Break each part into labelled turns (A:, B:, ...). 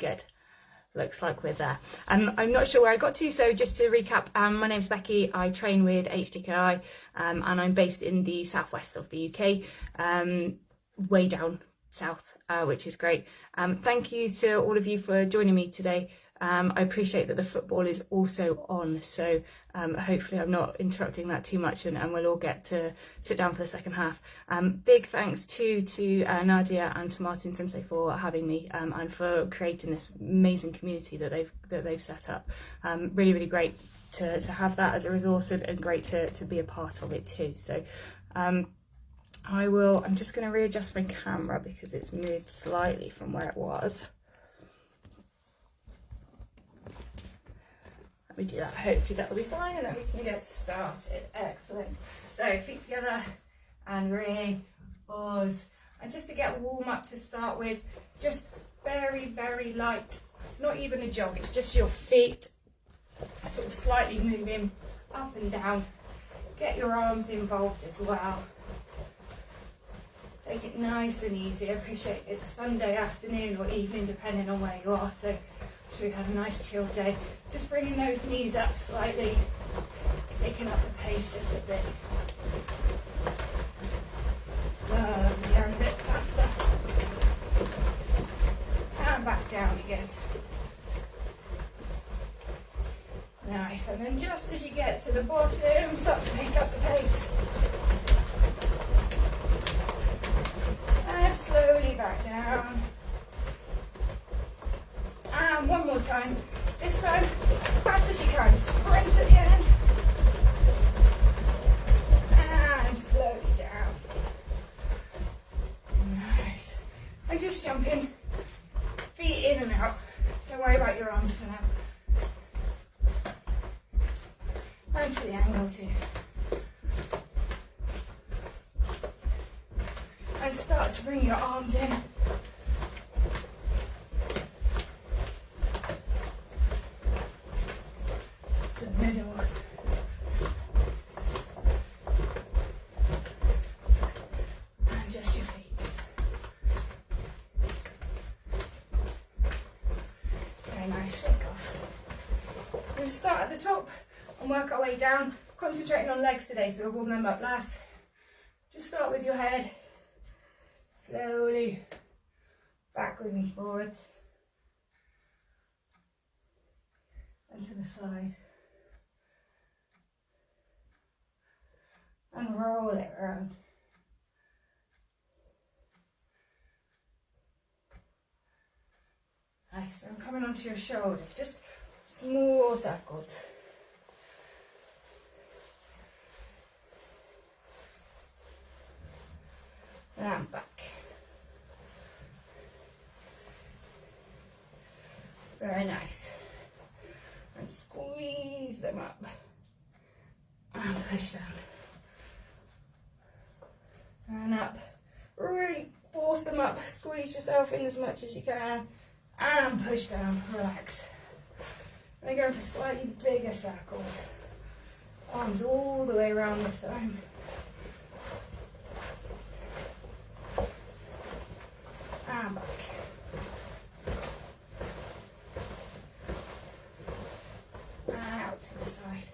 A: Good. Looks like we're there. I'm not sure where I got to, so just to recap, my name's Becky. I train with HTKI, and I'm based in the southwest of the UK, way down south, which is great. Thank you to all of you for joining me today. I appreciate that the football is also on, so hopefully I'm not interrupting that too much, and we'll all get to sit down for the second half. Big thanks to Nadia and to Martin Sensei for having me, and for creating this amazing community that they've set up. Really great to have that as a resource, and great to be a part of it too. So I'm just going to readjust my camera because it's moved slightly from where it was. Let me do that. Hopefully that will be fine, and then we can get started. Excellent. So feet together and ring, pause. And just to get warm up to start with, just very light, not even a jog, it's just your feet sort of slightly moving up and down. Get your arms involved as well. Take it nice and easy. I appreciate it's Sunday afternoon or evening depending on where you are, so I'm sure you had a nice chill day. Just bringing those knees up slightly, picking up the pace just a bit. Lovely, and a bit faster. And back down again. Nice, and then just as you get to the bottom, start to pick up the pace. And slowly back down. And one more time. This time, fast as you can. Sprint at the end. And slowly down. Nice. And just jumping. Feet in and out. Don't worry about your arms for now. And to the angle too. And start to bring your arms in. To the middle. And just your feet. Very nice, shake off. We're going to start at the top and work our way down. Concentrating on legs today, so we'll warm them up last. Just start with your head. Slowly backwards and forwards, and to the side, and roll it around. Nice, and coming onto your shoulders, just small circles. And back. Very nice. And squeeze them up. And push down. And up. Really force them up. Squeeze yourself in as much as you can. And push down. Relax. And going for slightly bigger circles. Arms all the way around this time. And back. And out to the side.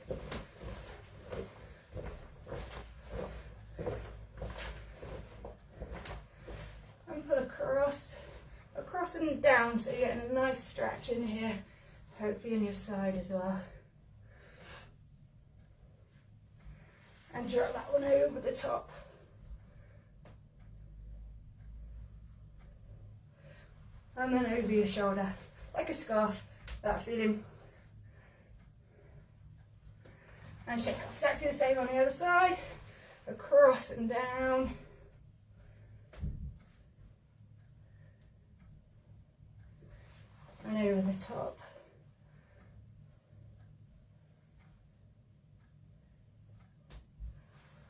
A: And pull across and down, so you're getting a nice stretch in here, hopefully in your side as well. And drop that one over the top. And then over your shoulder, like a scarf, that feeling. And shake off. Exactly the same on the other side. Across and down. And over the top.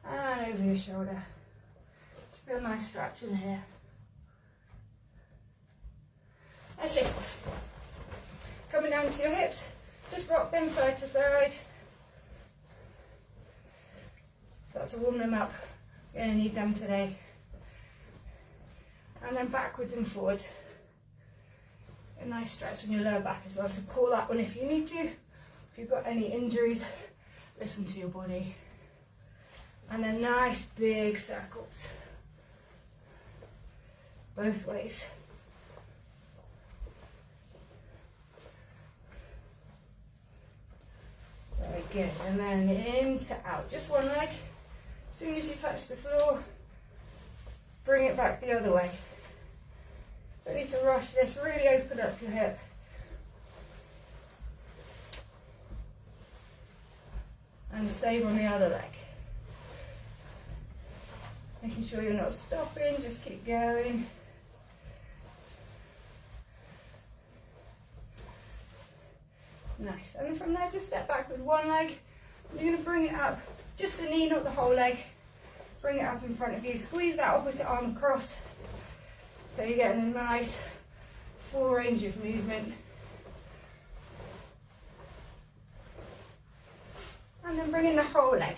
A: And over your shoulder. Feel a nice stretch in here. And shake off. Coming down to your hips, just rock them side to side. Start to warm them up. You're going to need them today. And then backwards and forwards. A nice stretch on your lower back as well, so pull that one if you need to. If you've got any injuries, listen to your body. And then nice big circles, both ways. Very good, and then in to out, just one leg. As soon as you touch the floor, bring it back the other way. Don't need to rush this, really open up your hip. And same on the other leg. Making sure you're not stopping, just keep going. Nice, and from there just step back with one leg. You're going to bring it up, just the knee, not the whole leg. Bring it up in front of you, squeeze that opposite arm across. So you're getting a nice full range of movement. And then bring in the whole leg.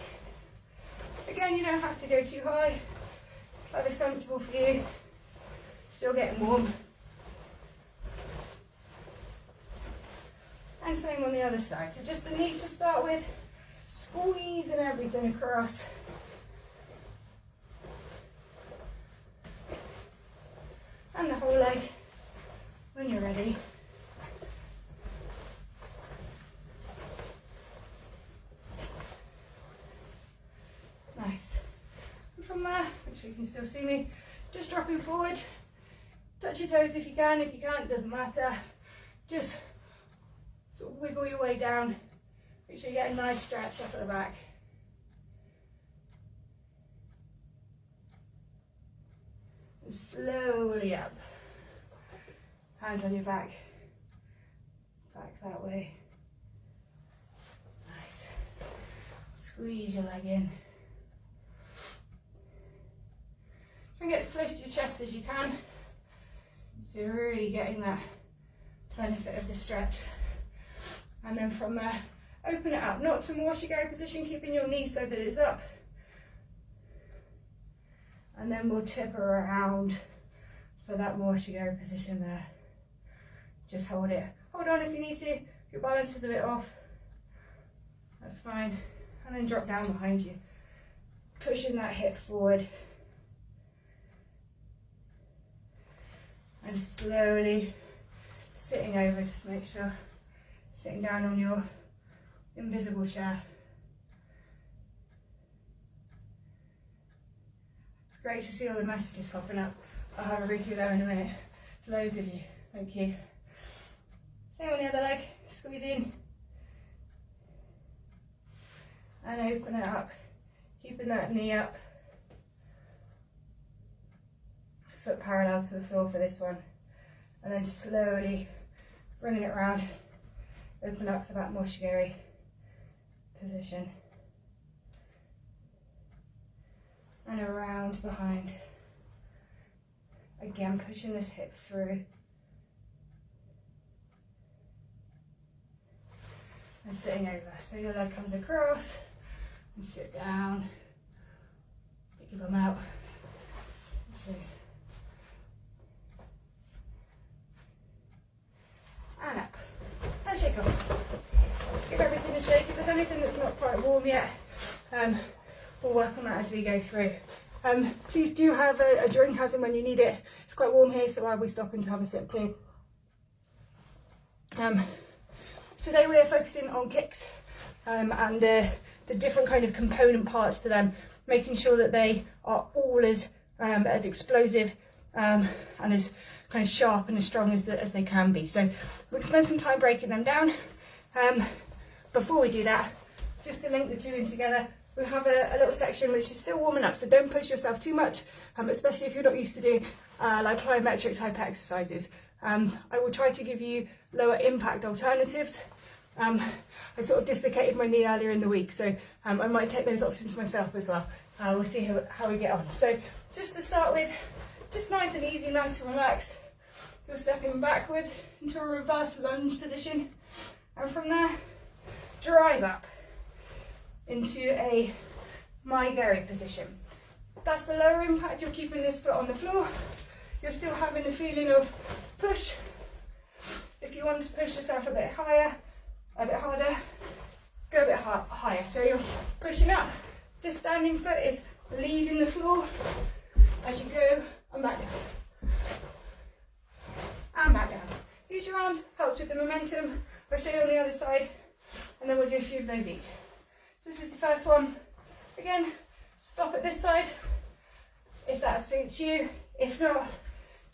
A: Again, you don't have to go too high. Whatever's comfortable for you. Still getting warm. And same on the other side. So just the knee to start with, squeezing everything across. And the whole leg when you're ready. Nice. And from there, make sure you can still see me, just dropping forward. Touch your toes if you can. If you can't, it doesn't matter. Just sort of wiggle your way down. Make sure you get a nice stretch up at the back. And slowly up. Hands on your back. Back that way. Nice. Squeeze your leg in. Try and get as close to your chest as you can. So you're really getting that benefit of the stretch. And then from there, open it up, not to Moshigiri position, keeping your knee so that it's up. And then we'll tip around for that Moshigiri position there. Just hold it. Hold on if you need to. If your balance is a bit off, that's fine. And then drop down behind you. Pushing that hip forward. And slowly sitting over, just make sure. Sitting down on your invisible chair. It's great to see all the messages popping up. I'll have a read through them in a minute. To those of you, thank you. Same on the other leg, squeeze in. And open it up, keeping that knee up. Foot parallel to the floor for this one. And then slowly bringing it around. Open up for that Moshigiri position. And around behind. Again, pushing this hip through. And sitting over. So your leg comes across and sit down. Stick your bum out. And up. And shake off. Give everything a shake. If there's anything that's not quite warm yet, we'll work on that as we go through. Please do have a drink as and when you need it. It's quite warm here, so I'll be stopping to have a sip too. Today we are focusing on kicks and the different kind of component parts to them, making sure that they are all as explosive and as kind of sharp and as strong as they can be. So we'll spend some time breaking them down. Before we do that, just to link the two in together, we have a little section which is still warming up, so don't push yourself too much, especially if you're not used to doing like plyometric type exercises. I will try to give you lower impact alternatives. I sort of dislocated my knee earlier in the week, so I might take those options myself as well. We'll see how we get on. So just to start with, just nice and easy, nice and relaxed. You're stepping backwards into a reverse lunge position, and from there, drive up into a Moshigiri position. That's the lower impact. You're keeping this foot on the floor. You're still having the feeling of push If you want to push yourself a bit higher, a bit harder, go a bit higher. So you're pushing up, this standing foot is leading the floor as you go, and back down. And back down. Use your arms, helps with the momentum. I'll show you on the other side, and then we'll do a few of those each. So this is the first one. Again, stop at this side if that suits you. If not,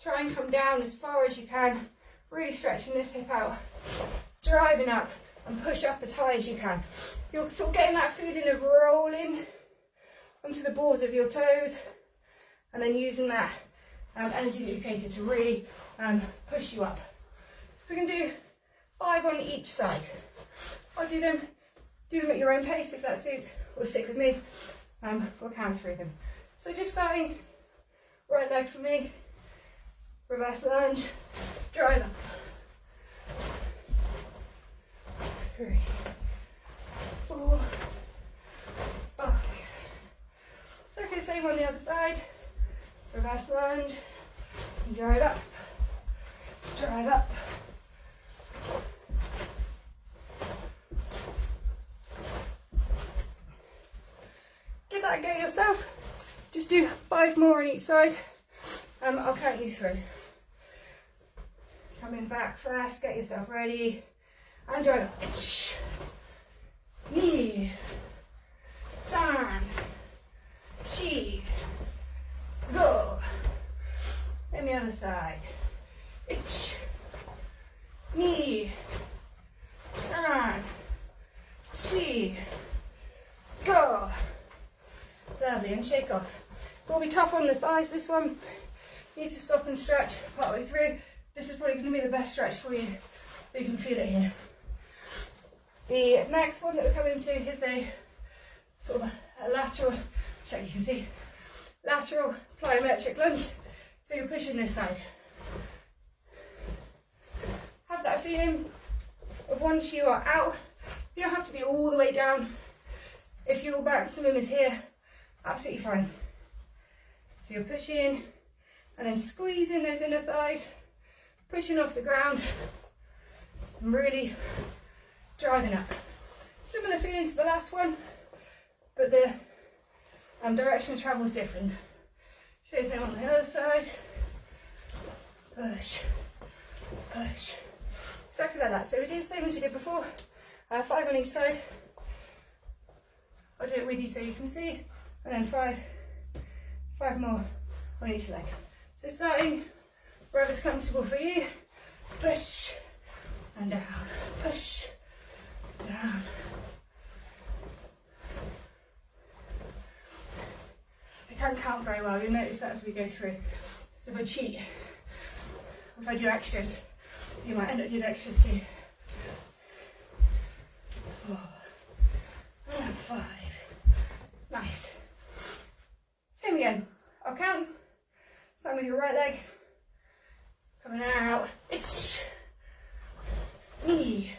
A: try and come down as far as you can, really stretching this hip out, driving up, and push up as high as you can. You're sort of getting that feeling of rolling onto the balls of your toes, and then using that energy duplicator to really push you up. So we can do 5 on each side. I'll do them at your own pace if that suits, or stick with me. We'll count through them. So just starting, right leg for me, reverse lunge, drive up. 3, 4, 5. Exactly the same on the other side. Reverse lunge, and drive up, drive up. Give that a go yourself. Just do 5 more on each side. I'll count you through. Coming back first, get yourself ready, and drive up. Ni, san, chi, go. And the other side. Ich, ni, san, chi, go. Lovely, and shake off. Will be tough on the thighs, this one. You need to stop and stretch partway through. This is probably going to be the best stretch for you. You can feel it here. The next one that we're coming to is a sort of a lateral, check you can see, lateral plyometric lunge. So you're pushing this side. Have that feeling of once you are out, you don't have to be all the way down. If your maximum is here, absolutely fine. So you're pushing and then squeezing those inner thighs, pushing off the ground, and really driving up. Similar feeling to the last one, but the direction of travel is different. Show you on the other side. Push, push. Exactly like that. So we do the same as we did before. 5 on each side. I'll do it with you so you can see. And then 5 more on each leg. So starting wherever's comfortable for you. Push and down. Push, down. I can't count very well. You'll notice that as we go through. So if I cheat, if I do extras, you might end up doing extras too. 4 and 5. Nice. Same again. I'll count. Starting with your right leg. Coming out. It's ni,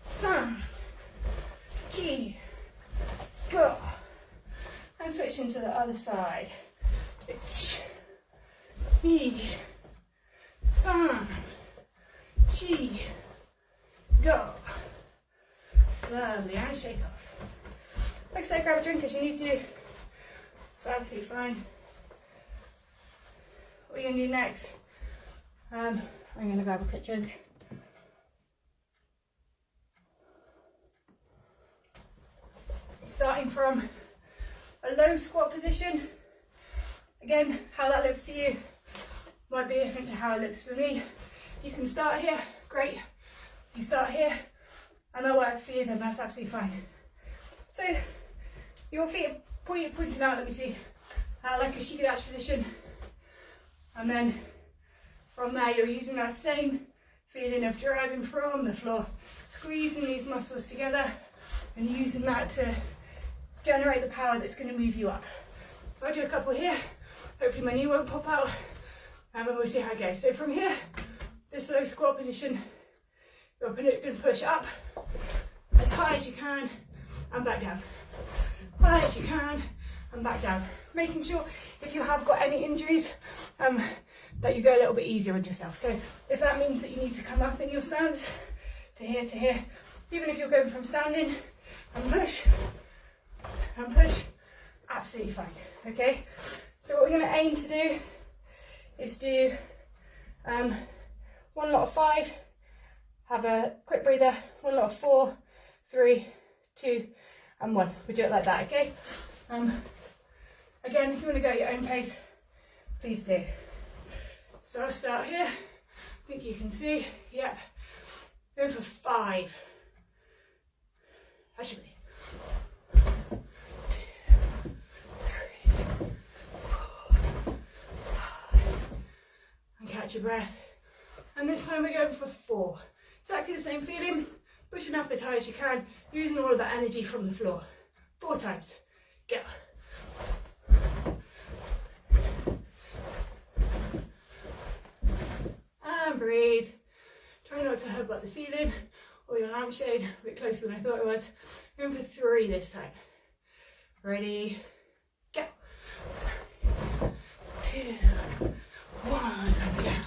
A: san, chi, go. And switching to the other side. It's ni, san, chi, go. Lovely. And shake off. Like I said, grab a drink as you need to. It's absolutely fine. What are you going to do next? I'm going to grab a quick drink. Starting from a low squat position. Again, how that looks for you might be different to how it looks for me. You can start here, great. You start here, and that works for you, then that's absolutely fine. So, your feet are pointing out, let me see, like a shikadachi position. And then from there, you're using that same feeling of driving from the floor, squeezing these muscles together and using that to generate the power that's going to move you up. I'll do a couple here. Hopefully my knee won't pop out, and we'll see how it goes. So from here, this low squat position, you're going to push up as high as you can and back down. High as you can and back down. Making sure if you have got any injuries, that you go a little bit easier on yourself. So if that means that you need to come up in your stance to here, even if you're going from standing and push, absolutely fine, okay? So what we're going to aim to do is do 1 lot of 5, have a quick breather, 1 lot of 4, 3, 2 and 1. We do it like that, okay? Again, if you want to go at your own pace, please do. So I'll start here. I think you can see, yep. Go for 5. Actually, 2, 3, 4, 5. And catch your breath. And this time we're going for 4. Exactly the same feeling, pushing up as high as you can, using all of that energy from the floor. 4 times. Go. And breathe. Try not to headbutt the ceiling or your lampshade. A bit closer than I thought it was. Going for 3 this time. Ready? Go. 2, 1, and down.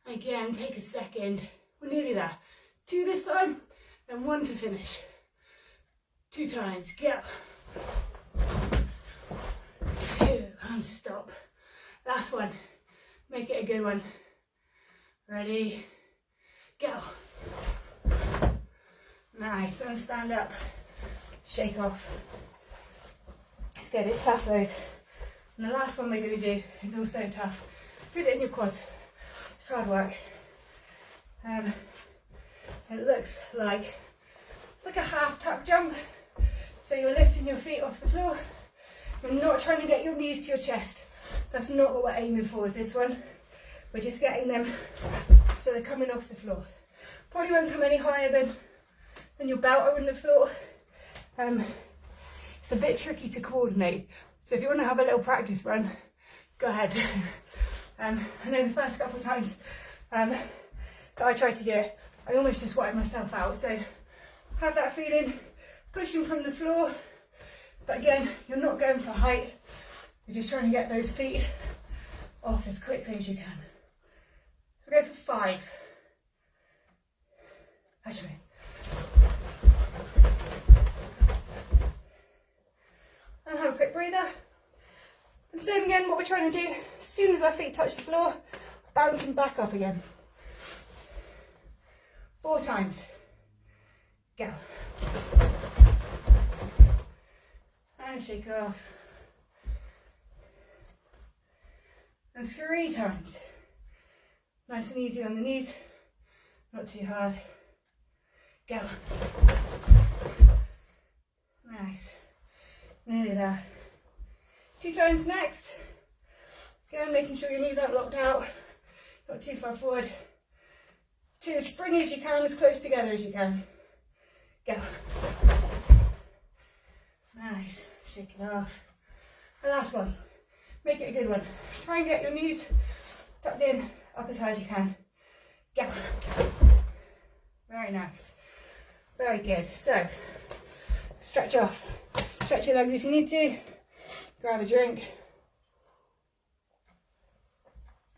A: Again, take a second. We're nearly there. 2 this time, then 1 to finish. 2 times. Go. 2 and stop. Last one. Make it a good one. Ready? Go. Nice. And stand up. Shake off. It's good. It's tough, those. And the last one we're going to do is also tough. Feel it in your quads. It's hard work. It looks like it's like a half tuck jump. So you're lifting your feet off the floor. You're not trying to get your knees to your chest. That's not what we're aiming for with this one. We're just getting them so they're coming off the floor. Probably won't come any higher than your belt, I wouldn't have thought. It's a bit tricky to coordinate. So if you want to have a little practice run, go ahead. I know the first couple of times that I tried to do it, I almost just wiped myself out. So have that feeling, pushing from the floor. But again, you're not going for height. You're just trying to get those feet off as quickly as you can. So go for 5. Actually. And have a quick breather. And same again, what we're trying to do, as soon as our feet touch the floor, bouncing back up again. 4 times. Go. And shake off. And 3 times. Nice and easy on the knees, not too hard. Go. Nice. Nearly there. 2 times next. Again, making sure your knees aren't locked out, not too far forward. 2 as springy as you can, as close together as you can. Go. Nice. Shake it off. The last one. Make it a good one. Try and get your knees tucked in, up as high as you can. Go. Very nice. Very good. So, stretch off. Stretch your legs if you need to. Grab a drink.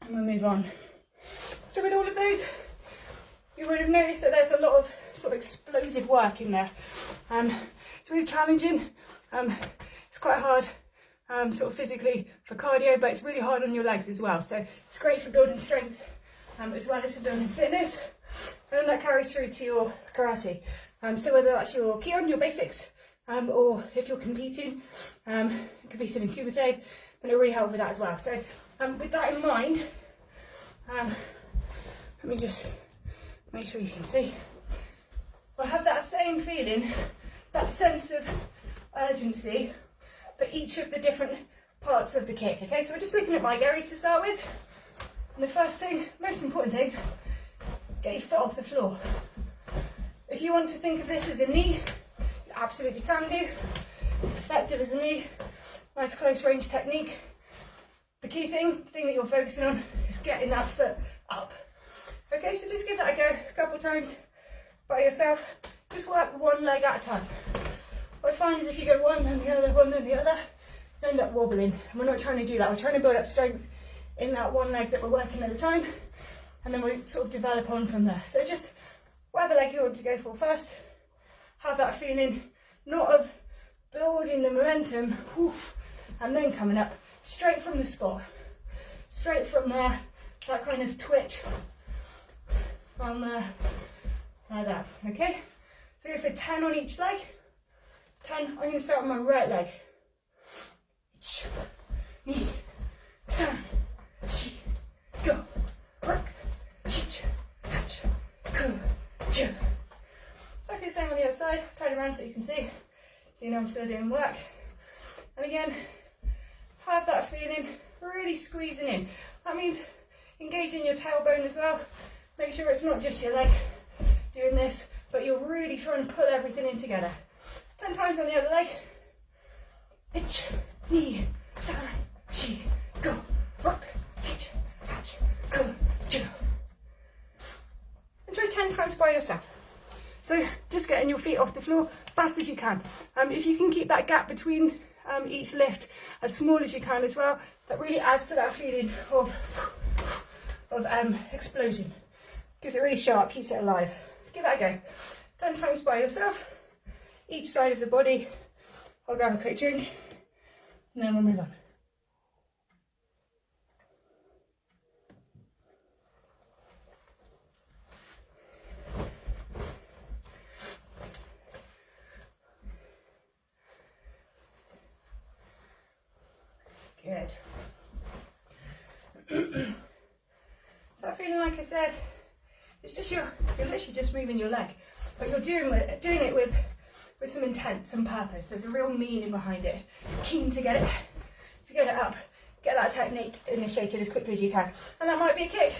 A: And we'll move on. So with all of those, you would have noticed that there's a lot of sort of explosive work in there. It's really challenging. It's quite hard sort of physically for cardio, but it's really hard on your legs as well. So it's great for building strength as well as for building fitness. And then that carries through to your karate. So whether that's your Kion, your basics, or if you're competing in Kumite, then it'll really help with that as well. So with that in mind, let me just make sure you can see. We'll have that same feeling, that sense of urgency for each of the different parts of the kick. Okay, so we're just looking at my Gary to start with. And the first thing, most important thing, get your foot off the floor. If you want to think of this as a knee, you absolutely can do. It's effective as a knee, nice close range technique. The key thing that you're focusing on is getting that foot up. Okay, so just give that a go a couple of times by yourself. Just work one leg at a time. What I find is if you go one then the other, you end up wobbling. And we're not trying to do that. We're trying to build up strength in that one leg that we're working at the time, and then we sort of develop on from there. So just whatever leg you want to go for first, have that feeling not of building the momentum, oof, and then coming up straight from the spot, straight from there, that kind of twitch from there, like that, okay? So go for 10 on each leg. 10, I'm going to start on my right leg. Knee, sun, she, go, work, shit, hatch, go, jump. Exactly the same on the other side. Turn it around so you can see. So you know I'm still doing work. And again, have that feeling, really squeezing in. That means engaging your tailbone as well. Make sure it's not just your leg doing this, but you're really trying to pull everything in together. 10 times on the other leg. Itch, knee, san, shi, go, rock, shit, hatch, go, jump. And try 10 times by yourself. So just getting your feet off the floor fast as you can. If you can keep that gap between each lift as small as you can as well, that really adds to that feeling of explosion. Gives it really sharp, keeps it alive. Give that a go. 10 times by yourself, each side of the body. I'll grab a quick drink and then we'll move on. Good. So that feeling, like I said, it's just you're literally just moving your leg, but you're doing it with some intent, some purpose. There's a real meaning behind it. Keen to get it up, get that technique initiated as quickly as you can. And that might be a kick.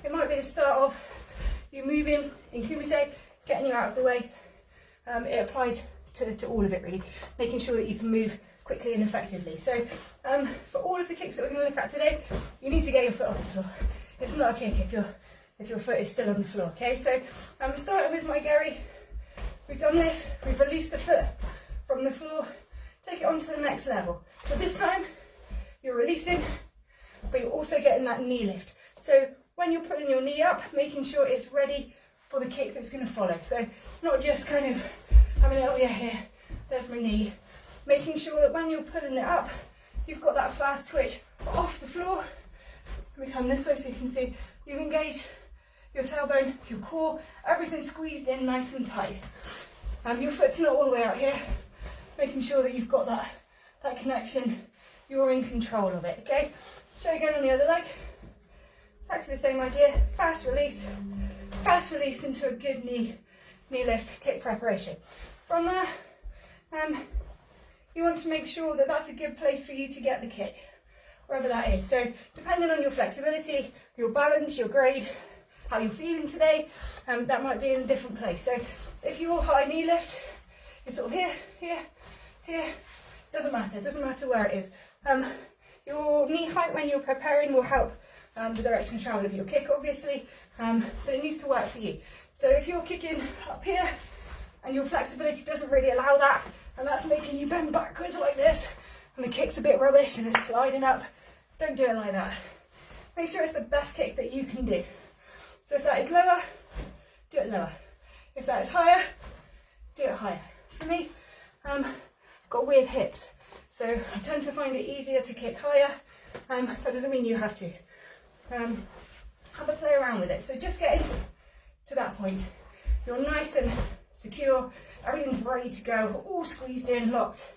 A: It might be the start of you moving in kumite, getting you out of the way. It applies to all of it really, making sure that you can move quickly and effectively. So for all of the kicks that we're going to look at today, you need to get your foot off the floor. It's not a kick if your foot is still on the floor. Okay, so I'm starting with my geri. We've done this, we've released the foot from the floor, take it on to the next level. So this time you're releasing, but you're also getting that knee lift. So when you're pulling your knee up, making sure it's ready for the kick that's going to follow. So not just kind of having it, oh yeah, here, there's my knee. Making sure that when you're pulling it up, you've got that fast twitch off the floor. We come this way so you can see you've engaged your tailbone, your core, everything squeezed in nice and tight. Your foot's not all the way out here, making sure that you've got that connection, you're in control of it, okay? Show again on the other leg. Exactly the same idea, fast release into a good knee lift, kick preparation. From there, you want to make sure that that's a good place for you to get the kick, wherever that is. So depending on your flexibility, your balance, your grade, how you're feeling today, that might be in a different place. So if your high knee lift is sort of here, doesn't matter where it is. Your knee height when you're preparing will help the direction of travel of your kick, obviously, but it needs to work for you. So if you're kicking up here and your flexibility doesn't really allow that, and that's making you bend backwards like this, and the kick's a bit rubbish and it's sliding up, don't do it like that. Make sure it's the best kick that you can do. So if that is lower, do it lower. If that is higher, do it higher. For me, I've got weird hips, so I tend to find it easier to kick higher. That doesn't mean you have to. Have a play around with it. So just getting to that point, you're nice and secure, everything's ready to go, all squeezed in, locked,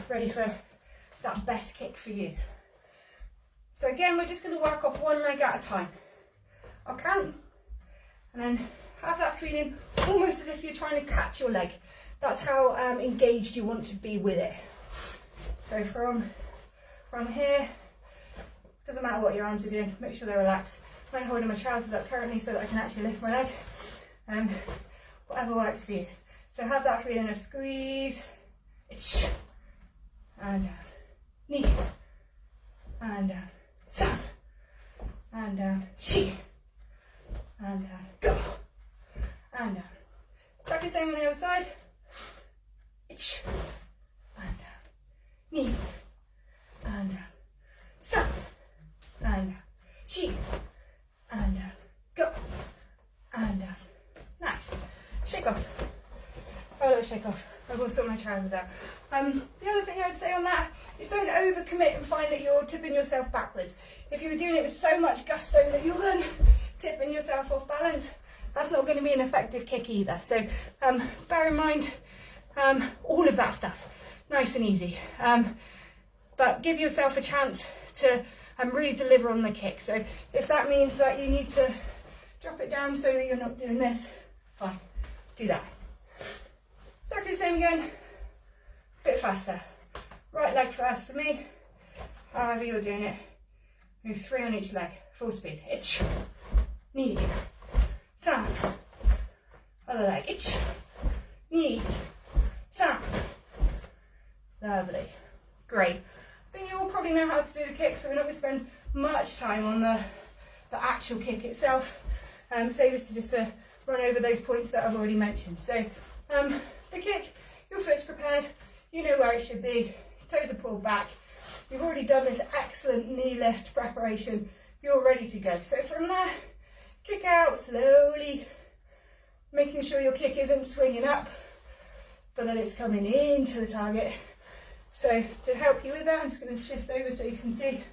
A: ready for that best kick for you. So again, we're just going to work off one leg at a time. I'll count, and then have that feeling almost as if you're trying to catch your leg. That's how engaged you want to be with it. So from here, doesn't matter what your arms are doing, make sure they're relaxed. I'm holding my trousers up currently so that I can actually lift my leg. Whatever works for you. So have that feeling of squeeze, and down, knee, and down, sun, and down, shi, and down, go, and down. Exactly the same on the other side. And down, knee, and down, sun, Chi, and down, go, and down. Nice. Shake off. A little shake off. I will sort my trousers out. The other thing I would say on that is don't overcommit and find that you're tipping yourself backwards. If you were doing it with so much gusto that you're then tipping yourself off balance, that's not going to be an effective kick either. So bear in mind all of that stuff. Nice and easy. But give yourself a chance to really deliver on the kick. So if that means that you need to drop it down so that you're not doing this, fine, do that. Exactly the same again, a bit faster. Right leg first for me, however you're doing it. Move 3 on each leg, full speed. Ich, knee, san. Other leg, ich, knee, san. Lovely, great. I think you all probably know how to do the kick, so we're not going to spend much time on the actual kick itself. Save us to just run over those points that I've already mentioned. So the kick, your foot's prepared, you know where it should be, toes are pulled back, you've already done this excellent knee lift preparation, you're ready to go. So from there, kick out slowly, making sure your kick isn't swinging up, but that it's coming into the target. So to help you with that, I'm just going to shift over so you can see.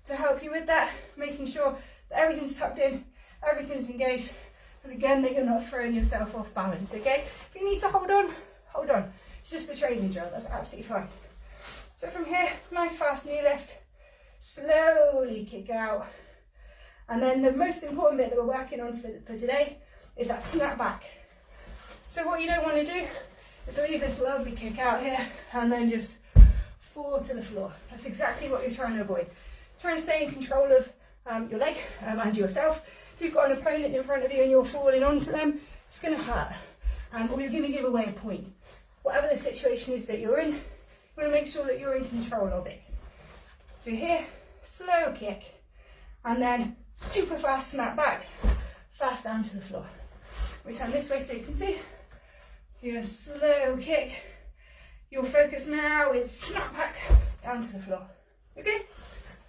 A: To help you with that, making sure that everything's tucked in, everything's engaged, and again that you're not throwing yourself off balance, okay? If you need to hold on, hold on. It's just a training drill, that's absolutely fine. So from here, nice fast knee lift, slowly kick out. And then the most important bit that we're working on for today is that snap back. So what you don't want to do is leave this lovely kick out here and then just fall to the floor. That's exactly what you're trying to avoid. Trying to stay in control of your leg and yourself. If you've got an opponent in front of you and you're falling onto them, it's going to hurt, or you're going to give away a point. Whatever the situation is that you're in, you want to make sure that you're in control of it. So here, slow kick, and then super fast snap back, fast down to the floor. We turn this way so you can see. So your slow kick, your focus now is snap back down to the floor. Okay?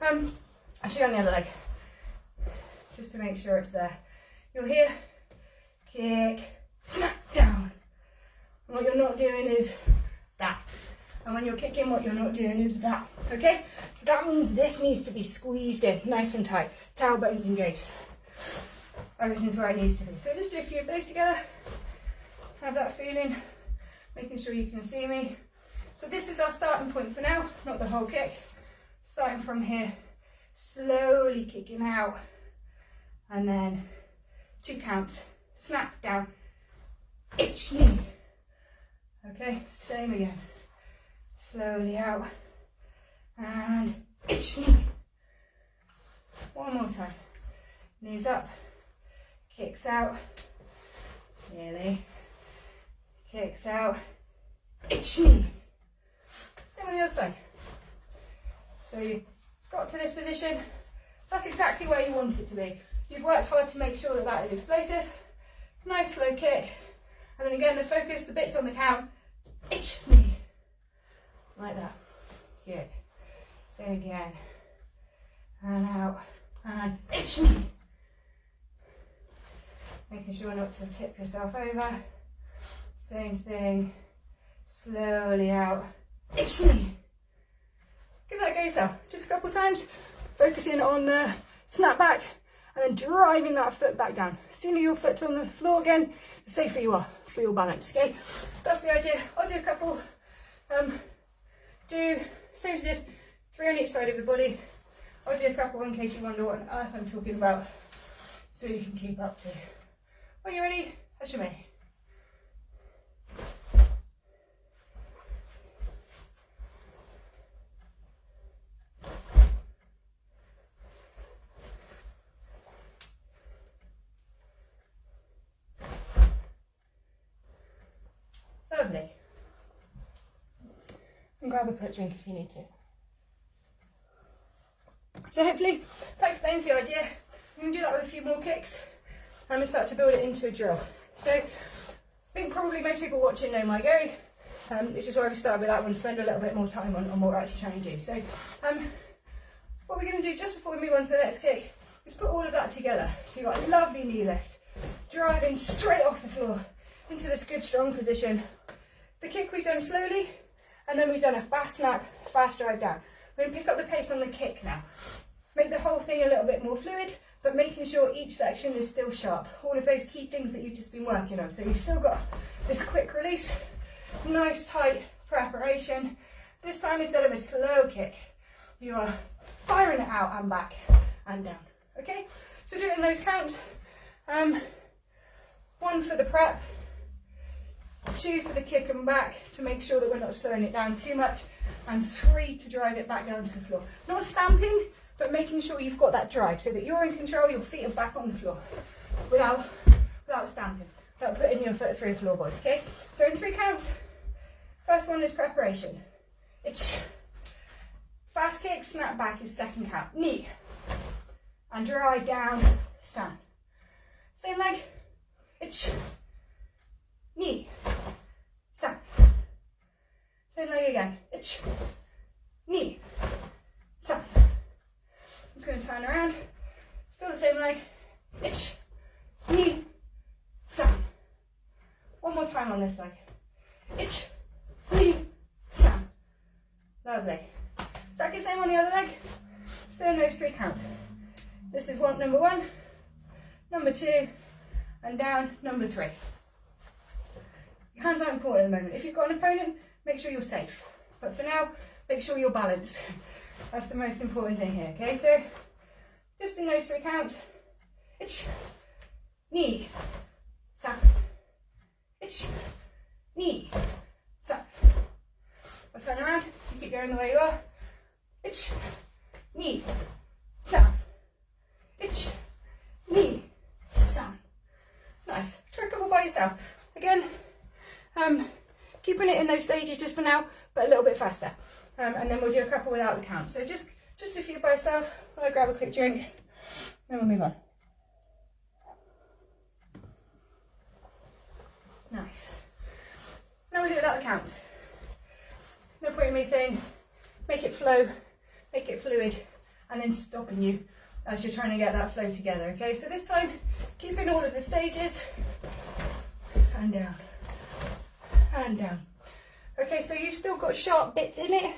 A: I'll show you on the other leg, just to make sure it's there. You're here, kick, snap down. And what you're not doing is that. And when you're kicking, what you're not doing is that. Okay? So that means this needs to be squeezed in, nice and tight. Tailbones engaged. Everything's where it needs to be. So just do a few of those together. Have that feeling, making sure you can see me. So this is our starting point for now, not the whole kick. Starting from here, slowly kicking out, and then 2 counts, snap down, ich, knee. Okay, same again. Slowly out, and ich, knee. One more time. Knees up, kicks out, nearly. Kicks out, ich, knee. Same on the other side. So you got to this position, that's exactly where you want it to be. You've worked hard to make sure that that is explosive. Nice slow kick. And then again, the focus, the bits on the count, ich, knee. Like that. Good. Same again. And out, and ich, knee. Making sure not to tip yourself over. Same thing, slowly out, ich, knee. Give that a go yourself, just a couple times, focusing on the snap back and then driving that foot back down. As soon as your foot's on the floor again, the safer you are for your balance, okay? That's the idea. I'll do a couple, same as I did, 3 on each side of the body. I'll do a couple in case you wonder what on earth I'm talking about, so you can keep up to. When you're ready, that's your me. Lovely. And grab a quick drink if you need to. So hopefully that explains the idea. I'm going to do that with a few more kicks. I'm going to start to build it into a drill. So I think probably most people watching know my go. This is why we started with that one, spend a little bit more time on what we're actually trying to do. So what we're going to do just before we move on to the next kick Let's put all of that together. So you've got a lovely knee lift, driving straight off the floor into this good strong position. The kick we've done slowly, and then we've done a fast snap, fast drive down. We're going to pick up the pace on the kick now. Make the whole thing a little bit more fluid, but making sure each section is still sharp. All of those key things that you've just been working on. So you've still got this quick release, nice tight preparation. This time, instead of a slow kick, you are firing it out and back and down. Okay, so do it in those counts. 1 for the prep, 2 for the kick and back to make sure that we're not slowing it down too much, and 3 to drive it back down to the floor. Not stamping, but making sure you've got that drive so that you're in control, your feet are back on the floor without stamping, without putting your foot through the floorboards. Okay, so in 3 counts. First one is preparation. It's fast kick, snap back is second count. Knee and drive down, stand. Same leg. It's knee, stand. Same leg again. It's knee, stand. I'm just going to turn around. Still the same leg. It's knee, stand. One more time on this leg. It's knee, stand. Lovely. Exactly the same on the other leg. Still in those 3 counts. This is number 1, number 2, and down, number 3. Your hands aren't important at the moment. If you've got an opponent, make sure you're safe. But for now, make sure you're balanced. That's the most important thing here, okay? So, just in those 3 counts, it's knee, snap, it's knee, snap. I'll turn around, you keep going the way you are. It's knee, snap, it's knee, snap. Nice. Try a couple by yourself. Again, keeping it in those stages just for now, but a little bit faster. And then we'll do a couple without the count. So just a few by yourself. I'll grab a quick drink, then we'll move on. Nice. Now we'll do it without the count. No point in me saying, make it flow, make it fluid, and then stopping you as you're trying to get that flow together, okay? So this time, keeping all of the stages, and down, and down. Okay, so you've still got sharp bits in it,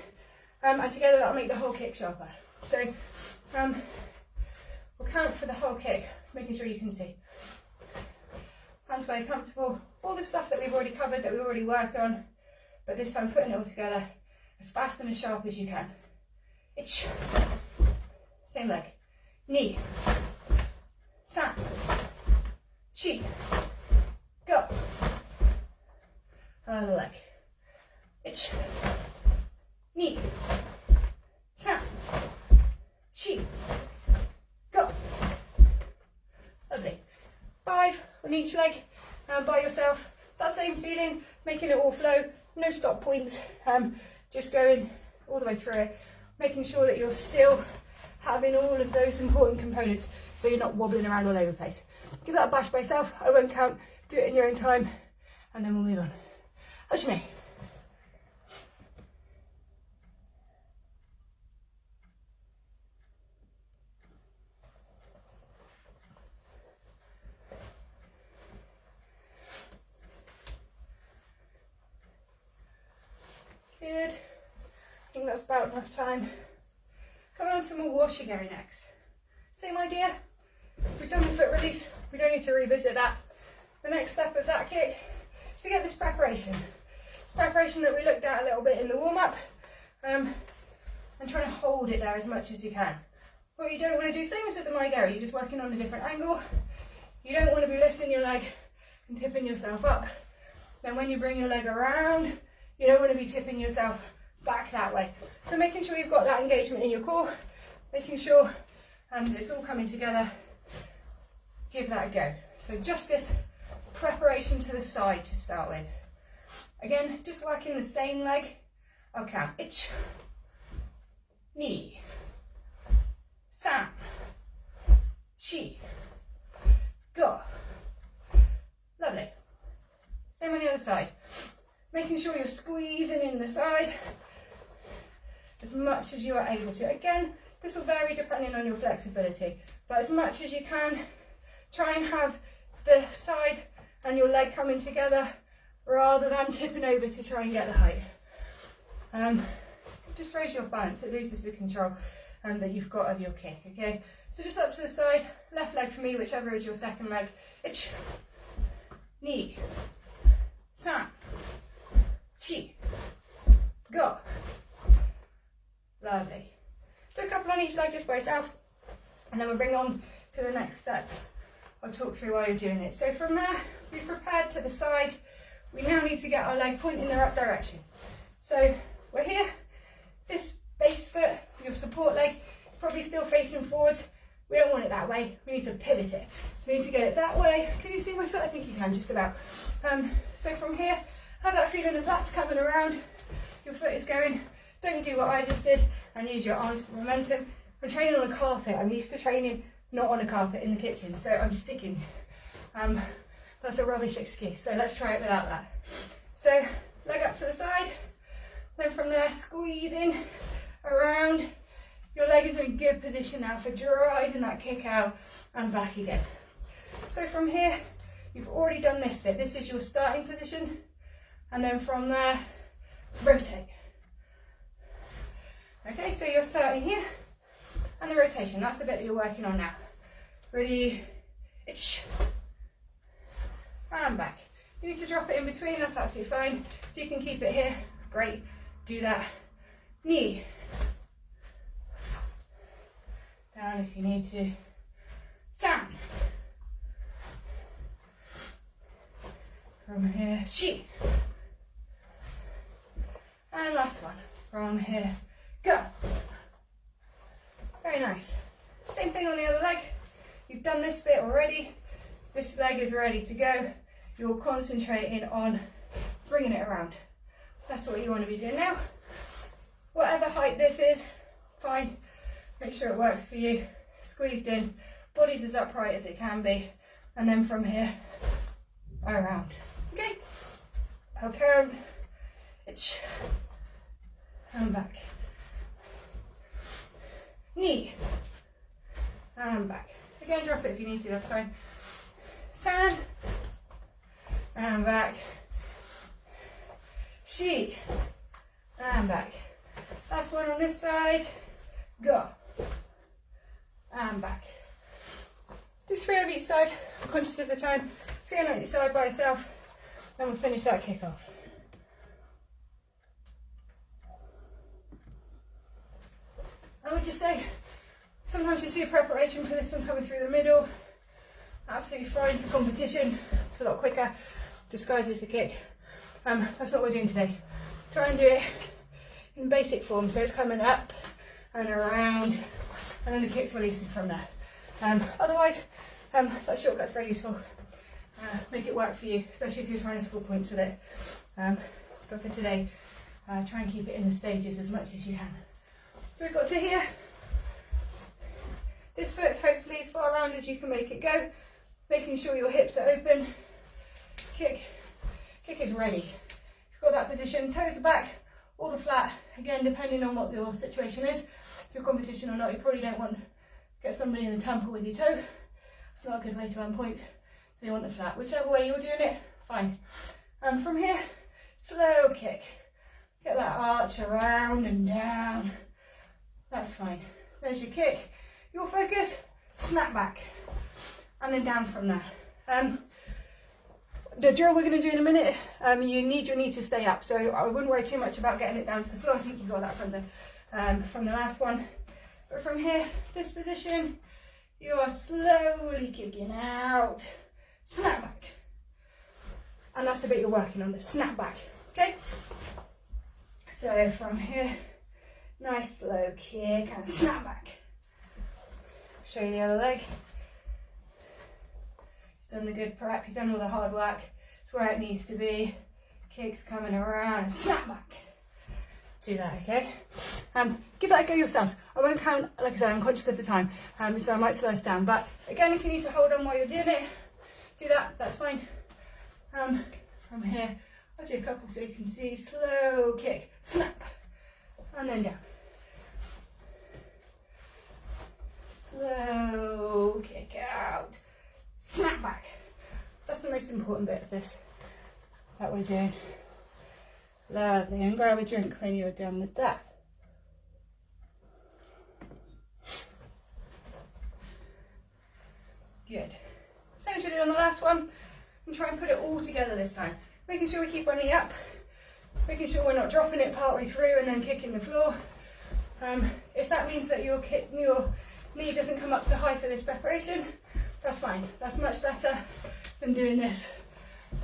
A: and together that'll make the whole kick sharper. So, we'll count for the whole kick, making sure you can see. Hands where you're comfortable, all the stuff that we've already covered, that we've already worked on, but this time putting it all together as fast and as sharp as you can. It's same leg. Knee, san, chi, go. Other leg. It's knee, san, chi, go. Lovely. 5 on each leg, and by yourself. That same feeling, making it all flow. No stop points. Just going all the way through it, making sure that you're still having all of those important components so you're not wobbling around all over the place. Give that a bash by yourself. I won't count. Do it in your own time, and then we'll move on. Ashmi. Good. I think that's about enough time. Coming on to more washigari next. Same idea. We've done the foot release. We don't need to revisit that. The next step of that kick is to get this preparation. It's preparation that we looked at a little bit in the warm-up, and trying to hold it there as much as you can. What you don't want to do, same as with the maigari, you're just working on a different angle. You don't want to be lifting your leg and tipping yourself up. Then when you bring your leg around, you don't want to be tipping yourself back that way. So making sure you've got that engagement in your core, making sure it's all coming together. Give that a go. So just this preparation to the side to start with. Again, just working the same leg. I'll count. Ich, knee, san, chi, go. Lovely. Same on the other side. Making sure you're squeezing in the side as much as you are able to. Again, This will vary depending on your flexibility, but as much as you can, try and have the side and your leg coming together rather than tipping over to try and get the height. Just throws you off balance, it loses the control that you've got of your kick, okay? So just up to the side, left leg for me, whichever is your second leg. Itch, knee, san, chi, go. Lovely. Do a couple on each leg just by yourself, and then we'll bring on to the next step. I'll talk through while you're doing it. So from there, we've prepared to the side. We now need to get our leg pointing in the right direction. So we're here, this base foot, your support leg, is probably still facing forwards. We don't want it that way, we need to pivot it. So we need to get it that way. Can you see my foot? I think you can, just about. So from here, have that feeling of that's coming around, your foot is going. Don't do what I just did and use your arms for momentum. I'm training on a carpet, I'm used to training not on a carpet in the kitchen, so I'm sticking. That's a rubbish excuse, so let's try it without that. So leg up to the side, then from there squeeze in, around. Your leg is in a good position now for driving that kick out and back again. So from here, you've already done this bit. This is your starting position, and then from there, rotate. Okay, so you're starting here, and the rotation, that's the bit that you're working on now. Ready, itch, and back. You need to drop it in between, that's absolutely fine. If you can keep it here, great, do that. Knee, down if you need to, san. From here, chi. And last one, from here, go. Very nice. Same thing on the other leg. You've done this bit already. This leg is ready to go. You're concentrating on bringing it around. That's what you want to be doing now. Whatever height this is, fine. Make sure it works for you. Squeezed in, body's as upright as it can be. And then from here, around. Okay? I'll count. Itch. And back. Knee. And back. Again, drop it if you need to, that's fine. San. And back. Chi. And back. Last one on this side. Go. And back. Do 3 on each side. I'm conscious of the time. 3 on each side by yourself. Then we'll finish that kick off. I would just say, sometimes you see a preparation for this one coming through the middle. Absolutely fine for competition. It's a lot quicker. Disguises the kick. That's not what we're doing today. Try and do it in basic form. So it's coming up and around, and then the kick's releasing from there. Otherwise, that shortcut's very useful. Make it work for you, especially if you're trying to score points with it. But for today, try and keep it in the stages as much as you can. So we've got to here. This foot's hopefully as far around as you can make it go, making sure your hips are open. Kick is ready. You've got that position, toes are back, or the flat. Again, depending on what your situation is, if you're competition or not, you probably don't want to get somebody in the temple with your toe. It's not a good way to earn points, so you want the flat. Whichever way you're doing it, fine. From here, slow kick. Get that arch around and down. That's fine. There's your kick. Your focus, snap back. And then down from there. The drill we're going to do in a minute, you need your knee to stay up. So I wouldn't worry too much about getting it down to the floor. I think you got that from the last one. But from here, this position, you are slowly kicking out. Snap back. And that's the bit you're working on, the snap back. Okay? So from here, nice slow kick and snap back. Show you the other leg. You've done the good prep, you've done all the hard work. It's where it needs to be. Kicks coming around and snap back. Do that, okay? Give that a go yourselves. I won't count, like I said, I'm conscious of the time, so I might slow us down. But again, if you need to hold on while you're doing it, do that, that's fine. From here, I'll do a couple so you can see. Slow kick, snap, and then down. most important bit of this that we're doing. Lovely, and grab a drink when you're done with that. Good. Same as we did on the last one, and try and put it all together this time. Making sure we keep our knee up, making sure we're not dropping it partway through and then kicking the floor. If that means that your knee doesn't come up so high for this preparation, that's fine. That's much better than doing this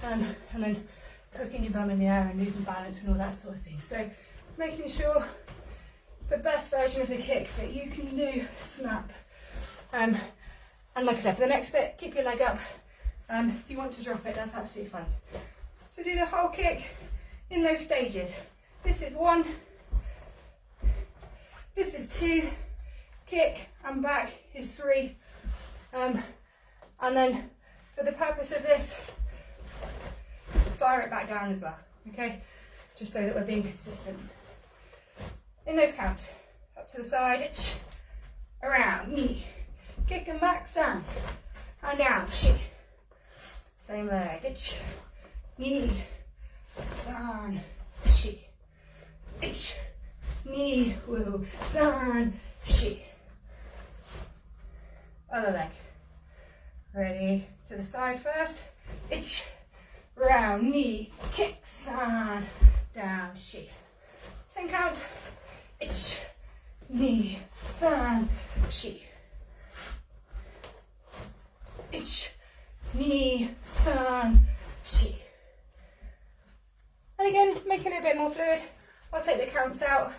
A: and then poking your bum in the air and losing balance and all that sort of thing. So making sure it's the best version of the kick that you can do, snap. And like I said, for the next bit, keep your leg up. If you want to drop it, that's absolutely fine. So do the whole kick in those stages. This is 1, this is 2, kick and back is 3. And then for the purpose of this, fire it back down as well, okay? Just so that we're being consistent. In those counts, up to the side, around, knee, kick and back, san, and down, shi. Same leg, knee, san, shi, knee, woo, san, shi. Other leg. Ready, to the side first, round, knee, kick, san, down, shi. Same count, knee, san, shi. Knee, san, shi. And again, making it a bit more fluid. I'll take the counts out.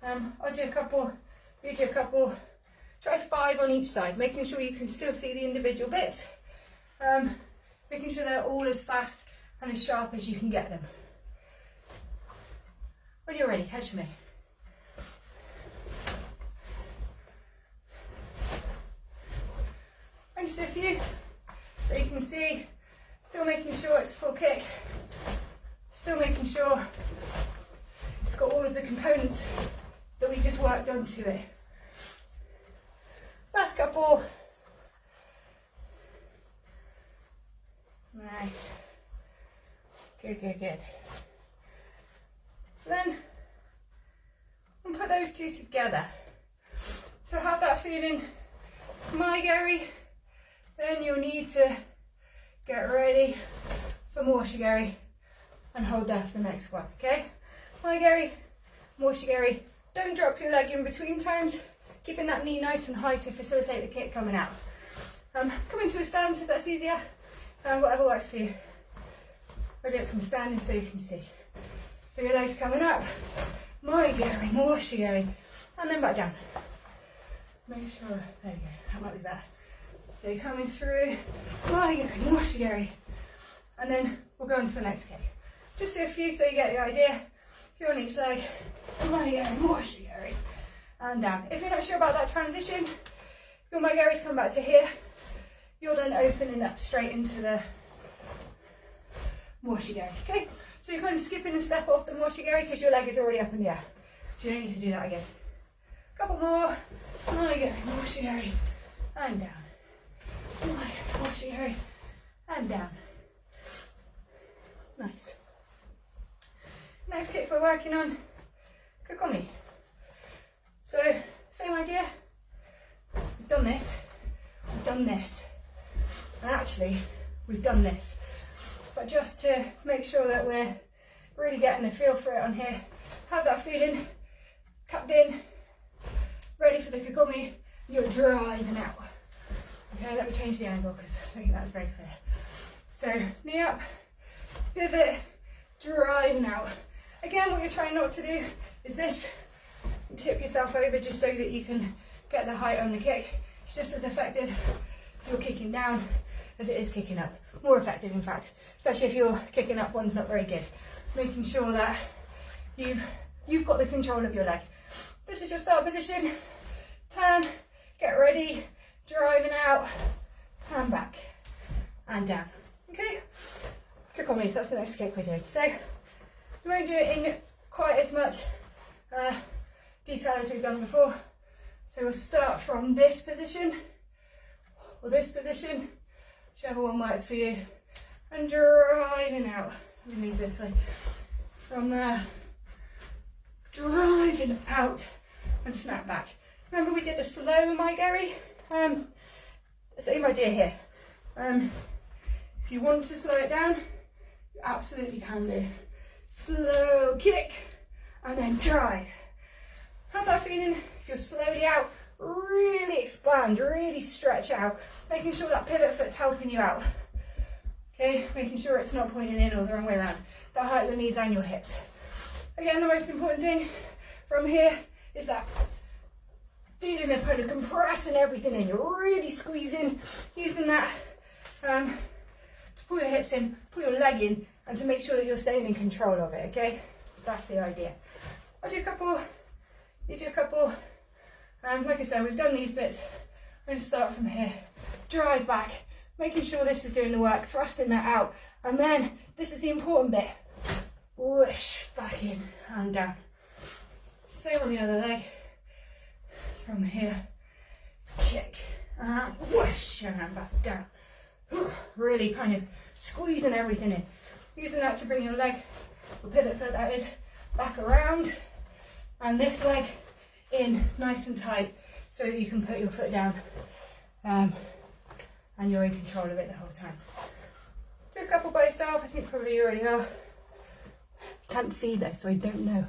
A: I'll do a couple, you do a couple. Try 5 on each side, making sure you can still see the individual bits. Making sure they're all as fast and as sharp as you can get them. When you're ready, head to me. And just do a few, so you can see, still making sure it's full kick, still making sure it's got all of the components that we just worked onto it. Last couple. Nice. Good, good, good. So then, we'll put those two together. So have that feeling, my Gary. Then you'll need to get ready for more shigeri and hold there for the next one, okay? My Gary, more shigeri. Don't drop your leg in between times, keeping that knee nice and high to facilitate the kick coming out. Come into a stance if that's easier, whatever works for you. I'll do it from standing so you can see. So your legs coming up, my Gary, more shigeri, and then back down. Make sure, there you go, that might be better. So you're coming through, my Gary, more shigeri, and then we'll go into the next kick. Just do a few so you get the idea. If you're on each leg, my Gary, more shigeri, and down. If you're not sure about that transition, your my Gary's come back to here. You're then opening up straight into the more shigeri, okay? So you're kind of skipping a step off the more shigeri because your leg is already up in the air. So you don't need to do that again. A couple more, my Gary, more shigeri, and down. More shigeri, and down. Nice. Next kick we're working on, kukomi. So, same idea. We've done this, we've done this, and actually, we've done this. But just to make sure that we're really getting a feel for it on here, have that feeling, tucked in, ready for the kukomi, you're driving out. Okay, let me change the angle because I think that's very clear. So, knee up, pivot, driving out. Again, what you're trying not to do is this, tip yourself over just so that you can get the height on the kick. It's just as effective if you're kicking down as it is kicking up. More effective, in fact, especially if you're kicking up one's not very good. Making sure that you've got the control of your leg. This is your start position. Turn, get ready, driving out, and back, and down. Okay? Kukomi, that's the next kick we're doing. So, we won't do it in quite as much detail as we've done before. So we'll start from this position, or this position, whichever one works for you. and driving out. Let me move this way. From there, driving out and snap back. Remember we did a slow my Gary? Same idea here. If you want to slow it down, you absolutely can do. Slow kick and then drive. Have that feeling. If you're slowly out, really expand, really stretch out, making sure that pivot foot's helping you out. Okay, making sure it's not pointing in or the wrong way around. That height your knees and your hips. Again, the most important thing from here is that feeling of kind of compressing everything in. You're really squeezing, using that to pull your hips in, pull your leg in, and to make sure that you're staying in control of it, okay? That's the idea. I'll do a couple, you do a couple. Like I said, we've done these bits. I'm going to start from here. Drive back, making sure this is doing the work, thrusting that out. And then, this is the important bit. Whoosh, back in and down. Same on the other leg. From here, kick, and whoosh, and back down. Really kind of squeezing everything in. Using that to bring your leg, or pivot foot that is, back around. And this leg in nice and tight so that you can put your foot down and you're in control of it the whole time. Do a couple by yourself. I think probably you already are. Can't see though, so I don't know.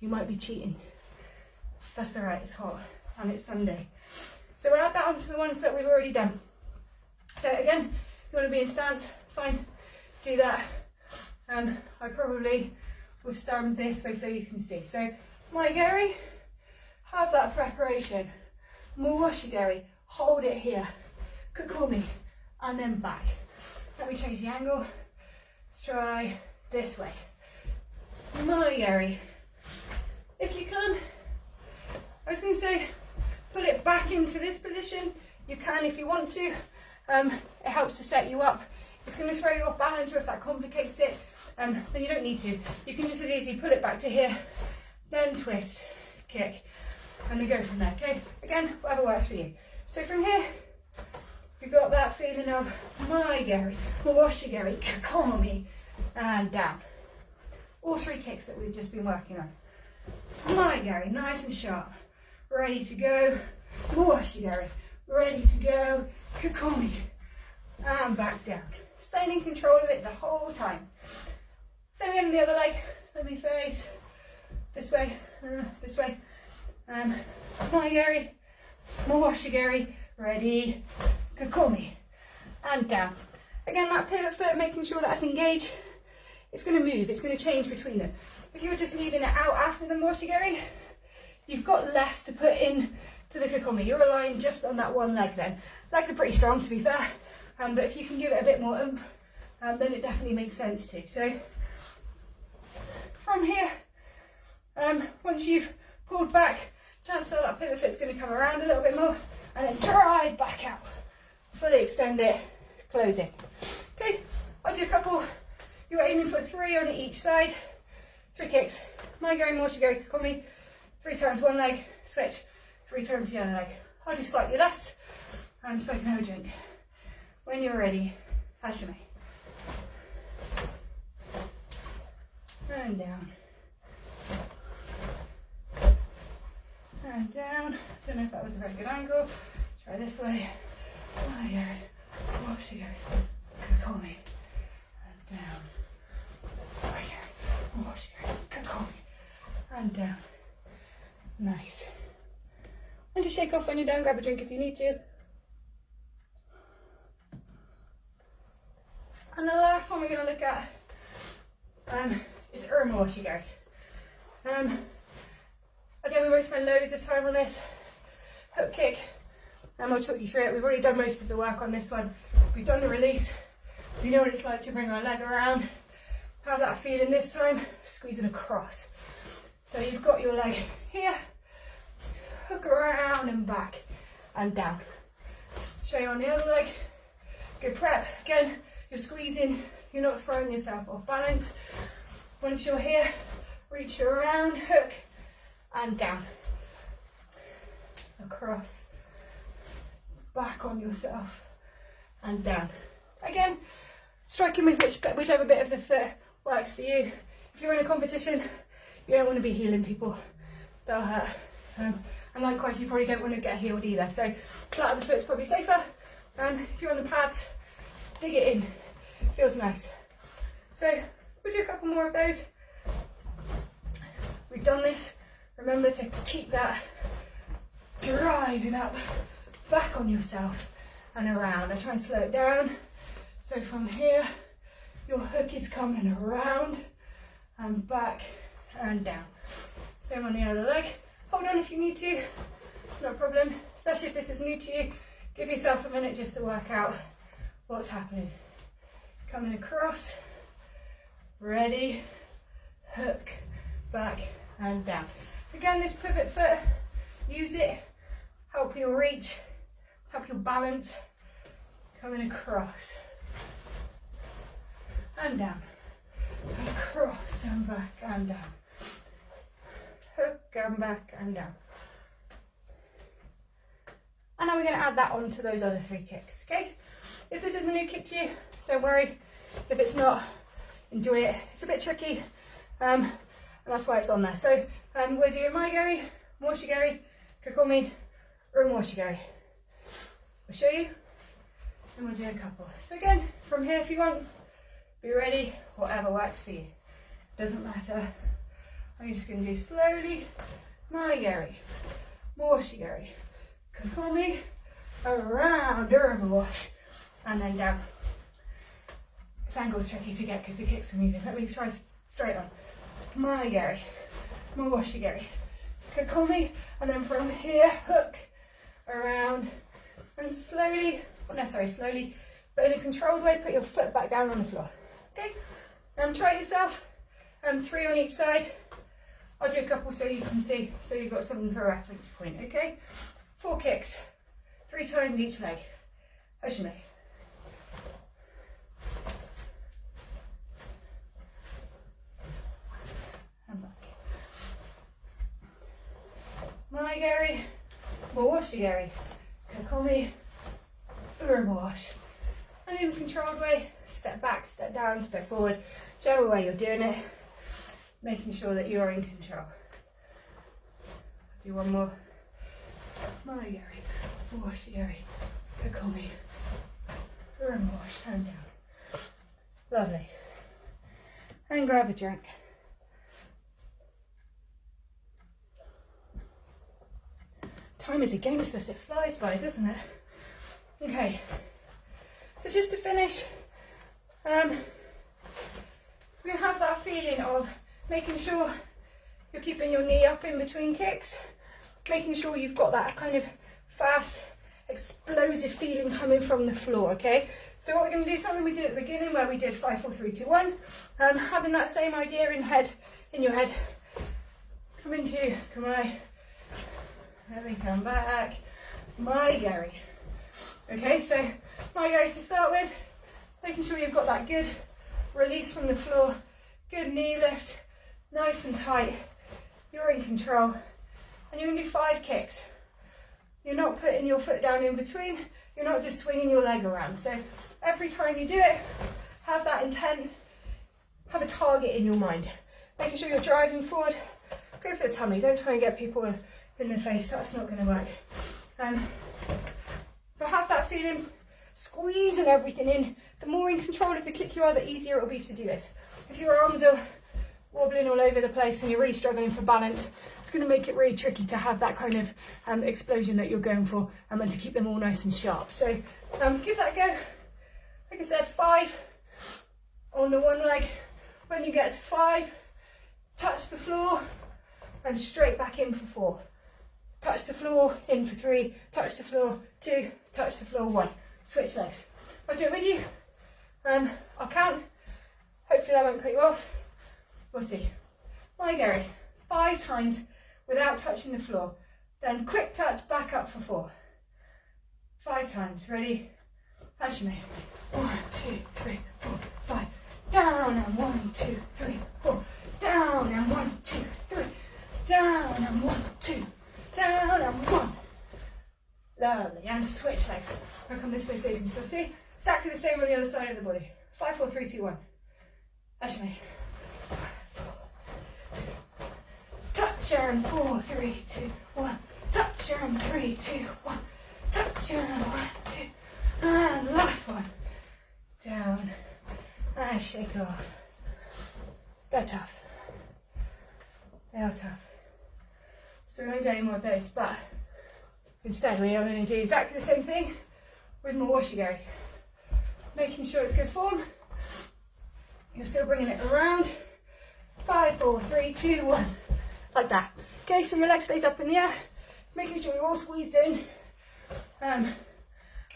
A: You might be cheating. That's alright, it's hot and it's Sunday. So we'll add that onto the ones that we've already done. So again, if you want to be in stance, fine, do that. I probably will stand this way so you can see. So my Gary, have that preparation. Muwashi-geri, hold it here. Kukumi, and then back. Let me change the angle. Let's try this way. My-geri. If you can, I was going to say, put it back into this position. You can if you want to. It helps to set you up. It's going to throw you off balance, or if that complicates it, then you don't need to. You can just as easily put it back to here, then twist, kick, and then go from there, okay? Again, whatever works for you. So from here, you've got that feeling of my-geri, muwashi-geri, kukumi, and down. All three kicks that we've just been working on. My-geri, nice and sharp, ready to go. Muwashi-geri, ready to go. Kukumi, and back down. Staying in control of it the whole time. Same again on the other leg. Let me face this way, this way. My-geri, muwashi-geri, ready, kukumi, and down. Again, that pivot foot, making sure that's engaged. It's going to move, it's going to change between them. If you were just leaving it out after the muwashi-geri, you've got less to put in to the kukumi. You're relying just on that one leg then. Legs are pretty strong, to be fair, but if you can give it a bit more oomph, then it definitely makes sense too. So from here, once you've pulled back, chances are that pivot foot's going to come around a little bit more, and then drive back out. Fully extend it, closing. Okay, I'll do a couple. You're aiming for 3 on each side. 3 kicks. My-geri, muwashi-geri, kukumi. 3 times one leg, switch. 3 times the other leg. I'll do slightly less, so I can have a drink. When you're ready, hashime. And down. And down. Don't know if that was a very good angle. Try this way. My-geri, muwashi-geri, kukumi. And down. My-geri, muwashi-geri, kukumi. And down. Nice. And just shake off when you're down, grab a drink if you need to. And the last one we're going to look at is muwashi-geri. Again, we won't spend loads of time on this. Hook kick, and I'll talk you through it. We've already done most of the work on this one. We've done the release. We know what it's like to bring our leg around. Have that feeling this time, squeezing across. So you've got your leg here, hook around and back and down. Show you on the other leg. Good prep. Again, you're squeezing, you're not throwing yourself off balance. Once you're here, reach around, hook, and down. Across, back on yourself, and down. Again, striking with whichever bit of the foot works for you. If you're in a competition, you don't want to be heeling people, they'll hurt. And likewise, you probably don't want to get heeled either. So flat of the foot's probably safer. And if you're on the pads, dig it in, feels nice. So we'll do a couple more of those. We've done this. Remember to keep that driving up, back on yourself and around. I try and slow it down. So from here, your hook is coming around and back and down. Same on the other leg. Hold on if you need to, no problem. Especially if this is new to you, give yourself a minute just to work out what's happening. Coming across, ready, hook, back and down. Again, this pivot foot, use it, help your reach, help your balance. Coming across and down, across and back and down, hook and back and down. And now we're going to add that on to those other 3 kicks, okay? If this is a new kick to you, don't worry. If it's not, enjoy it. It's a bit tricky, and that's why it's on there. So we're doing Maigari, Moshigari, Kakomi, or Moshigari. I'll show you, and we'll do a couple. So again, from here if you want, be ready, whatever works for you. Doesn't matter. I'm just going to do slowly, Maigari, Moshigari, Kakomi, around, wash, and then down. This angle's tricky to get because the kicks are moving. Let me try straight on. Maigari, Moshigari, Kakomi, and then from here, hook, around, and slowly, well, no, sorry, slowly, but in a controlled way, put your foot back down on the floor. Okay? Try it yourself. 3 on each side. I'll do a couple so you can see, so you've got something for a reference point, okay? 4 kicks, 3 times each leg. Hashime. And back. Maigari, Moshigari, Kakomi, Urawash. And in a controlled way, step back, step down, step forward, whichever way you're doing it, making sure that you're in control. Do one more. Maigari, Moshigari, Kakomi, Urawash, and down. Lovely. And grab a drink. Time is against us, it flies by, doesn't it? Okay, so just to finish, we're going to have that feeling of making sure you're keeping your knee up in between kicks, making sure you've got that kind of fast, explosive feeling coming from the floor, okay? So what we're going to do, something we did at the beginning where we did 5, 4, 3, 2, 1, having that same idea in your head, come into Kamai, then we come back, Maigari. Okay, so Maigari to start with, making sure you've got that good release from the floor, good knee lift, nice and tight, you're in control, and you're going to do 5 kicks. You're not putting your foot down in between, you're not just swinging your leg around. So every time you do it, have that intent, have a target in your mind, making sure you're driving forward. Go for the tummy, don't try and get people in the face, that's not going to work. But have that feeling, squeezing everything in. The more in control of the kick you are, the easier it will be to do this. If your arms are wobbling all over the place and you're really struggling for balance, it's going to make it really tricky to have that kind of explosion that you're going for, and to keep them all nice and sharp. So give that a go. Like I said, 5 on the one leg. When you get to 5, touch the floor and straight back in for 4. Touch the floor, in for 3, touch the floor, 2, touch the floor, 1. Switch legs. I'll do it with you. I'll count. Hopefully that won't put you off. We'll see. Maigari, 5 times without touching the floor. Then quick touch, back up for 4. 5 times. Ready? Hashime. 1, 2, 3, 4, 5. Down and 1, 2, 3, 4. Down and 1, 2, 3. Down and 1, 2. Down and 1. Lovely. And switch legs. I'll come this way so you can still see. Exactly the same on the other side of the body. 5, 4, 3, 2, 1. Ashme. Touch and 4, 3, 2, 1. Touch and 3, 2, 1. Touch and 1, 2. And last one. Down. And shake off. They're tough. They are tough. So we won't do any more of those, but instead we are going to do exactly the same thing with more washigari. Making sure it's good form. You're still bringing it around. 5, 4, 3, 2, 1. Like that. Okay, so your leg stays up in the air. Making sure you're all squeezed in. And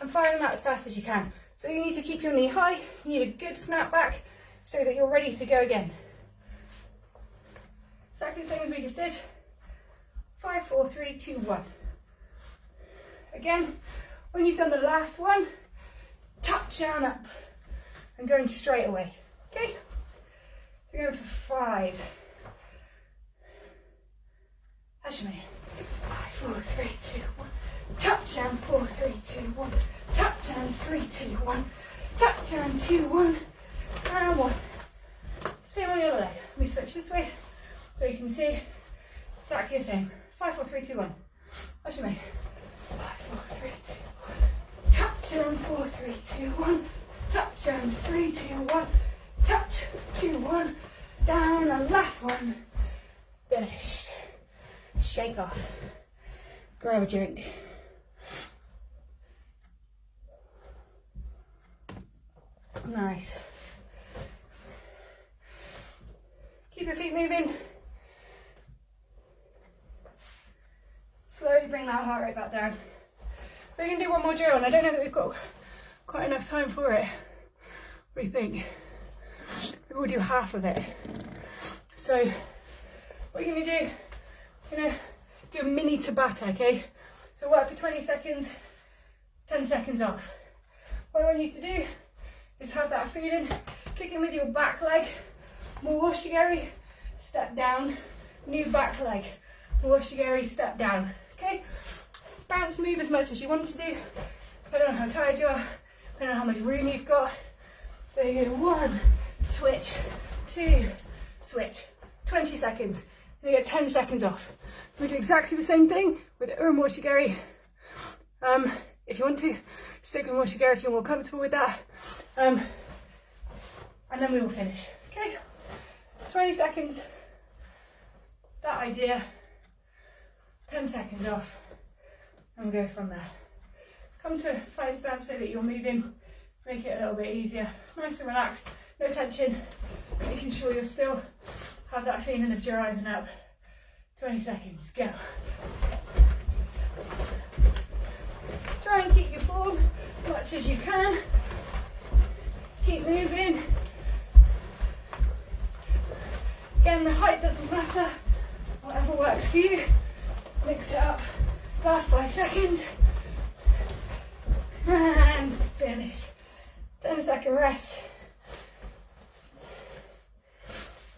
A: firing them out as fast as you can. So you need to keep your knee high. You need a good snap back so that you're ready to go again. Exactly the same as we just did. 5, 4, 3, 2, 1. Again, when you've done the last one, touch down up and going straight away. Okay? So we're going for 5. Ashme. 5, 4, 3, 2, 1. Touch and 4, 3, 2, 1. Touch and 3, 2, 1. Touch and 2, 1. And 1. Same on the other leg. Let me switch this way so you can see exactly the same. 5, 4, 3, 2, 1. Ashme. 5, 4, 3, 2, 1. Touch and 4, 3, 2, 1. Touch and 3, 2, 1. Touch, 2, 1. Down and last one. Finished. Shake off. Grab a drink. Nice. Keep your feet moving. Slowly bring that heart rate back down. We're going to do one more drill, and I don't know that we've got quite enough time for it. What do you think? Maybe we'll do half of it. So what you're going to do, you're going to do a mini Tabata, okay? So work for 20 seconds, 10 seconds off. What I want you to do is have that feeling, kick in with your back leg, more washigari, step down, new back leg, more washigari, step down, okay? Bounce, move as much as you want to do. I don't know how tired you are, I don't know how much room you've got. So you go 1, switch, 2, switch, 20 seconds, and you get 10 seconds off. We do exactly the same thing with washigari. If you want to, stick with washigari if you're more comfortable with that. And then we will finish, okay? 20 seconds, that idea, 10 seconds off, and we'll go from there. Come to a fine stance so that you're moving, make it a little bit easier. Nice and relaxed, no tension, making sure you still have that feeling of driving up. 20 seconds, go. Try and keep your form as much as you can. Keep moving. Again, the height doesn't matter. Whatever works for you. Mix it up. Last 5 seconds. And finish. 10-second rest.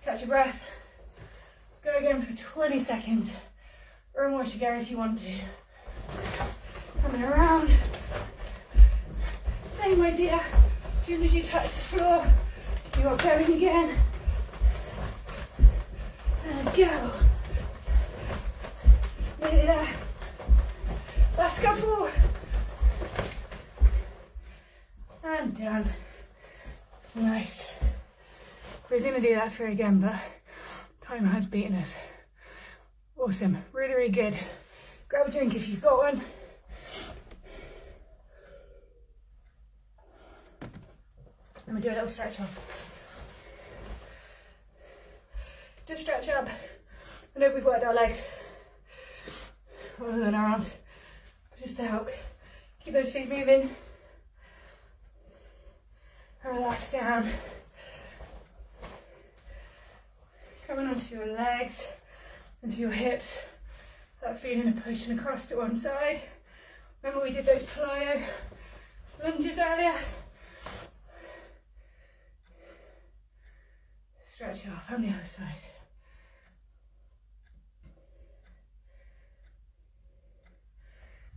A: Catch your breath. Go again for 20 seconds. Or more washigari if you want to. Coming around. Same idea. As soon as you touch the floor, you are going again. And go. Nearly there. Last couple. And down. Nice. We're going to do that through again, but time has beaten us. Awesome. Really, really good. Grab a drink if you've got one. And we'll do a little stretch off. Just stretch up. I know we've worked our legs rather than our arms, just to help keep those feet moving. Relax down. Coming onto your legs, into your hips. That feeling of pushing across to one side. Remember we did those plyo lunges earlier? Stretch off on the other side.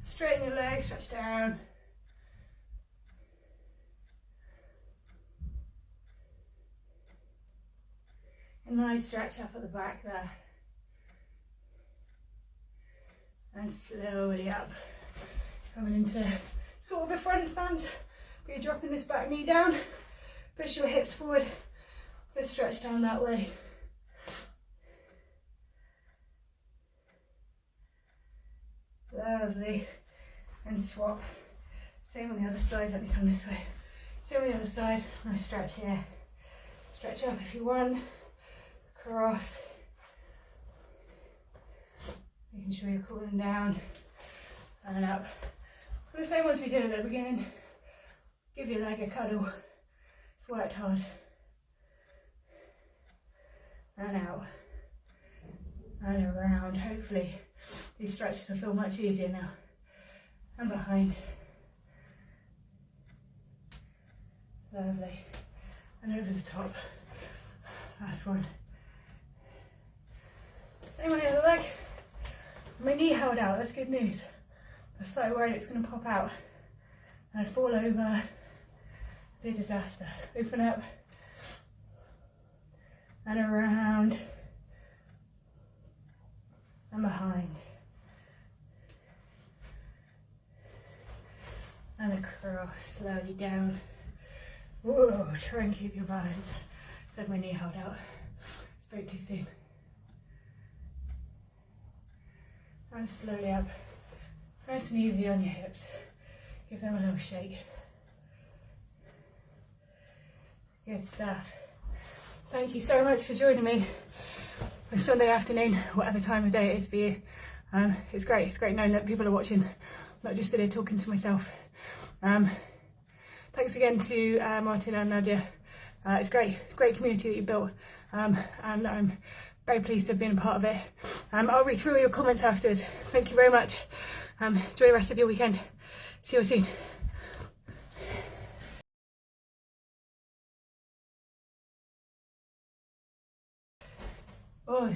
A: Straighten your legs, stretch down. nice stretch up at the back there. And slowly up. Coming into sort of a front stance, but you're dropping this back knee down. Push your hips forward. Let's stretch down that way. Lovely. And swap. Same on the other side. Let me come this way. Same on the other side. Nice stretch here. Stretch up if you want. Cross. Making sure you're cooling down. And up. For the same ones we did at the beginning. Give your leg a cuddle. It's worked hard. And out. And around. Hopefully these stretches will feel much easier now. And behind. Lovely. And over the top. Last one. Same on the other leg. My knee held out, that's good news. I was slightly worried it's going to pop out. And I'd fall over. Be a disaster. Open up. And around. And behind. And across, slowly down. Whoa, try and keep your balance. Said my knee held out. Spoke too soon. And slowly up. Nice and easy on your hips. Give them a little shake. Good stuff. Thank you so much for joining me on Sunday afternoon, whatever time of day it is for you. It's great. It's great knowing that people are watching, not just there talking to myself. Thanks again to Martin and Nadia. It's great community that you built, and I'm very pleased to have been a part of it. I'll read through all your comments afterwards. Thank you very much. Enjoy the rest of your weekend. See you soon. Oh,